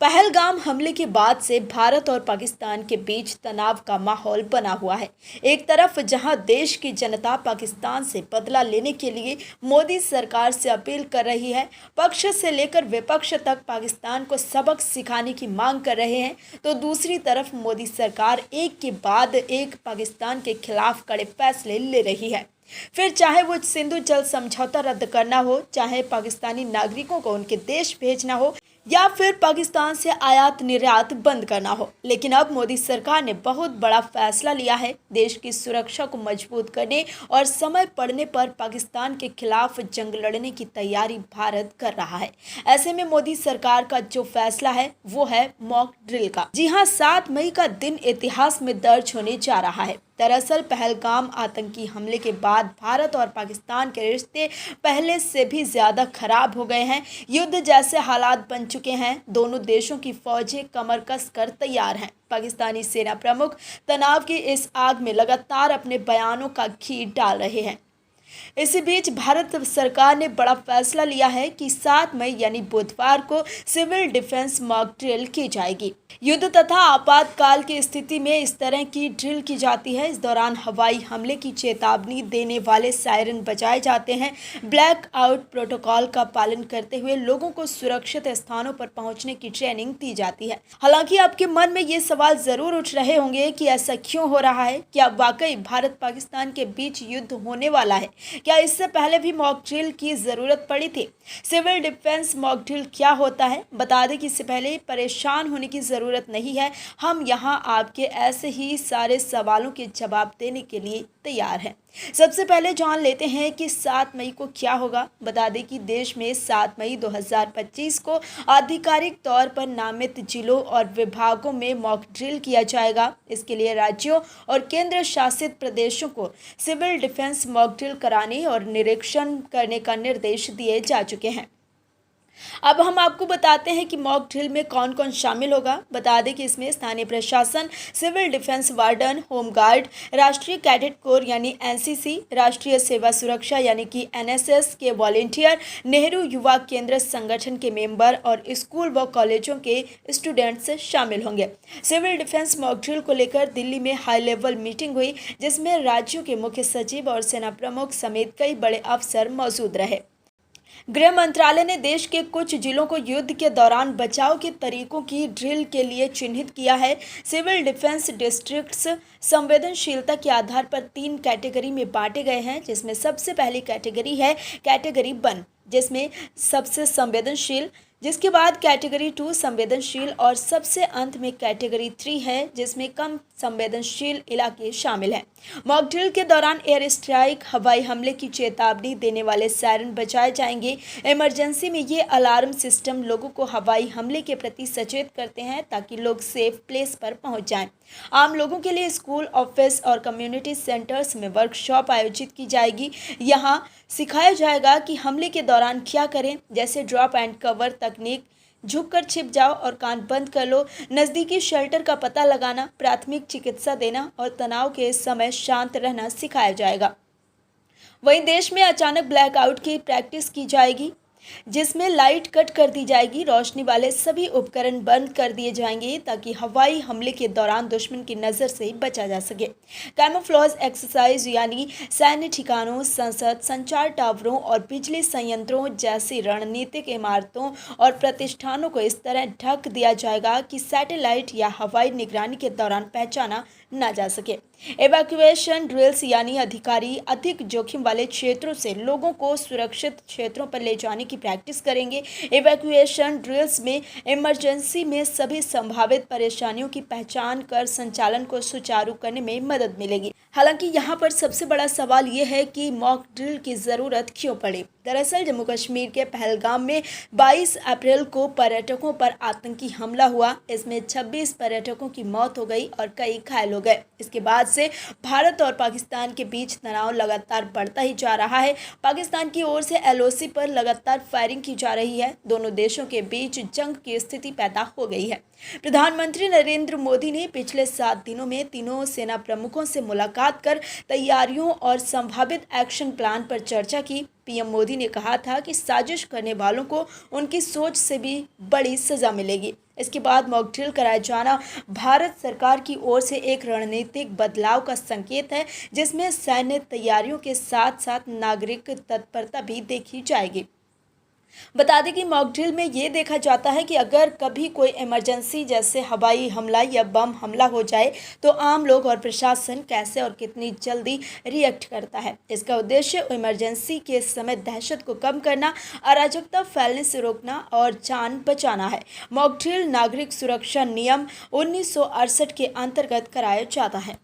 पहलगाम हमले के बाद से भारत और पाकिस्तान के बीच तनाव का माहौल बना हुआ है। एक तरफ जहां देश की जनता पाकिस्तान से बदला लेने के लिए मोदी सरकार से अपील कर रही है, पक्ष से लेकर विपक्ष तक पाकिस्तान को सबक सिखाने की मांग कर रहे हैं, तो दूसरी तरफ मोदी सरकार एक के बाद एक पाकिस्तान के खिलाफ कड़े फैसले ले रही है। फिर चाहे वो सिंधु जल समझौता रद्द करना हो, चाहे पाकिस्तानी नागरिकों को उनके देश भेजना हो, या फिर पाकिस्तान से आयात निर्यात बंद करना हो। लेकिन अब मोदी सरकार ने बहुत बड़ा फैसला लिया है। देश की सुरक्षा को मजबूत करने और समय पड़ने पर पाकिस्तान के खिलाफ जंग लड़ने की तैयारी भारत कर रहा है। ऐसे में मोदी सरकार का जो फैसला है वो है मॉक ड्रिल का। जी हाँ, 7 मई का दिन इतिहास में दर्ज होने जा रहा है। दरअसल पहलगाम आतंकी हमले के बाद भारत और पाकिस्तान के रिश्ते पहले से भी ज्यादा खराब हो गए हैं। युद्ध जैसे हालात बन चुके हैं। दोनों देशों की फौजें कमर कस कर तैयार हैं। पाकिस्तानी सेना प्रमुख तनाव की इस आग में लगातार अपने बयानों का घी डाल रहे हैं। इसी बीच भारत सरकार ने बड़ा फैसला लिया है कि 7 मई यानी बुधवार को सिविल डिफेंस मॉक ड्रिल की जाएगी। युद्ध तथा आपातकाल की स्थिति में इस तरह की ड्रिल की जाती है। इस दौरान हवाई हमले की चेतावनी देने वाले सायरन बजाए जाते हैं। ब्लैक आउट प्रोटोकॉल का पालन करते हुए लोगों को सुरक्षित स्थानों पर पहुंचने की ट्रेनिंग दी जाती है। हालांकि आपके मन में ये सवाल जरूर उठ रहे होंगे कि ऐसा क्यों हो रहा है। क्या वाकई भारत पाकिस्तान के बीच युद्ध होने वाला है? क्या इससे पहले भी मॉक ड्रिल की जरूरत पड़ी थी? सिविल डिफेंस मॉक ड्रिल क्या होता है? बता दें कि इससे पहले परेशान होने की जरूरत नहीं है। हम यहां आपके ऐसे ही सारे सवालों के जवाब देने के लिए तैयार हैं। सबसे पहले जान लेते हैं कि 7 मई को क्या होगा। बता दें कि देश में 7 मई 2025 को आधिकारिक तौर पर नामित जिलों और विभागों में मॉक ड्रिल किया जाएगा। इसके लिए राज्यों और केंद्र शासित प्रदेशों को सिविल डिफेंस मॉक ड्रिल कराने और निरीक्षण करने का निर्देश दिए जा चुके हैं। अब हम आपको बताते हैं कि मॉक ड्रिल में कौन कौन शामिल होगा। बता दें कि इसमें स्थानीय प्रशासन, सिविल डिफेंस वार्डन, होमगार्ड, राष्ट्रीय कैडेट कोर यानी एनसीसी, राष्ट्रीय सेवा सुरक्षा यानी कि एनएसएस के वॉलेंटियर, नेहरू युवा केंद्र संगठन के मेंबर और स्कूल व कॉलेजों के स्टूडेंट्स शामिल होंगे। सिविल डिफेंस मॉक ड्रिल को लेकर दिल्ली में हाई लेवल मीटिंग हुई, जिसमें राज्यों के मुख्य सचिव और सेना प्रमुख समेत कई बड़े अफसर मौजूद रहे। गृह मंत्रालय ने देश के कुछ जिलों को युद्ध के दौरान बचाव के तरीकों की ड्रिल के लिए चिन्हित किया है। सिविल डिफेंस डिस्ट्रिक्ट्स संवेदनशीलता के आधार पर 3 कैटेगरी में बांटे गए हैं, जिसमें सबसे पहली कैटेगरी है कैटेगरी 1, जिसमें सबसे संवेदनशील, जिसके बाद कैटेगरी 2 संवेदनशील और सबसे अंत में कैटेगरी 3 है, जिसमें कम संवेदनशील इलाके शामिल हैं। मॉक ड्रिल के दौरान एयर स्ट्राइक, हवाई हमले की चेतावनी देने वाले सायरन बजाए जाएंगे। इमरजेंसी में ये अलार्म सिस्टम लोगों को हवाई हमले के प्रति सचेत करते हैं ताकि लोग सेफ प्लेस पर पहुंच जाएं। आम लोगों के लिए स्कूल, ऑफिस और कम्युनिटी सेंटर्स में वर्कशॉप आयोजित की जाएगी। यहाँ सिखाया जाएगा कि हमले के दौरान क्या करें, जैसे ड्रॉप एंड कवर तकनीक, झुककर छिप जाओ और कान बंद कर लो, नज़दीकी शेल्टर का पता लगाना, प्राथमिक चिकित्सा देना और तनाव के समय शांत रहना सिखाया जाएगा। वहीं देश में अचानक ब्लैकआउट की प्रैक्टिस की जाएगी, जिसमें लाइट कट कर दी जाएगी। रोशनी वाले सभी उपकरण बंद कर दिए जाएंगे ताकि हवाई हमले के दौरान दुश्मन की नज़र से बचा जा सके। कैमोफ्लेज एक्सरसाइज यानी सैन्य ठिकानों, संसद, संचार टावरों और बिजली संयंत्रों जैसी रणनीतिक इमारतों और प्रतिष्ठानों को इस तरह ढक दिया जाएगा कि सैटेलाइट या हवाई निगरानी के दौरान पहचाना न जा सके। एवैक्यूएशन ड्रिल्स यानी अधिकारी अधिक जोखिम वाले क्षेत्रों से लोगों को सुरक्षित क्षेत्रों पर ले जाने की प्रैक्टिस करेंगे। एवैक्यूएशन ड्रिल्स में इमरजेंसी में सभी संभावित परेशानियों की पहचान कर संचालन को सुचारू करने में मदद मिलेगी। हालांकि यहाँ पर सबसे बड़ा सवाल ये है कि मॉक ड्रिल की ज़रूरत क्यों पड़ी। दरअसल जम्मू कश्मीर के पहलगाम में 22 अप्रैल को पर्यटकों पर आतंकी हमला हुआ। इसमें 26 पर्यटकों की मौत हो गई और कई घायल हो गए। इसके बाद से भारत और पाकिस्तान के बीच तनाव लगातार बढ़ता ही जा रहा है। पाकिस्तान की ओर से एलओसी पर लगातार फायरिंग की जा रही है। दोनों देशों के बीच जंग की स्थिति पैदा हो गई है। प्रधानमंत्री नरेंद्र मोदी ने पिछले 7 दिनों में तीनों सेना प्रमुखों से मुलाकात मुलाकात कर तैयारियों और संभावित एक्शन प्लान पर चर्चा की। पीएम मोदी ने कहा था कि साजिश करने वालों को उनकी सोच से भी बड़ी सजा मिलेगी। इसके बाद मॉक ड्रिल कराया जाना भारत सरकार की ओर से एक रणनीतिक बदलाव का संकेत है, जिसमें सैन्य तैयारियों के साथ साथ नागरिक तत्परता भी देखी जाएगी। बता दें कि मॉक ड्रिल में ये देखा जाता है कि अगर कभी कोई इमरजेंसी जैसे हवाई हमला या बम हमला हो जाए तो आम लोग और प्रशासन कैसे और कितनी जल्दी रिएक्ट करता है। इसका उद्देश्य इमरजेंसी के समय दहशत को कम करना, अराजकता फैलने से रोकना और जान बचाना है। मॉक ड्रिल नागरिक सुरक्षा नियम 1968 के अंतर्गत कराया जाता है।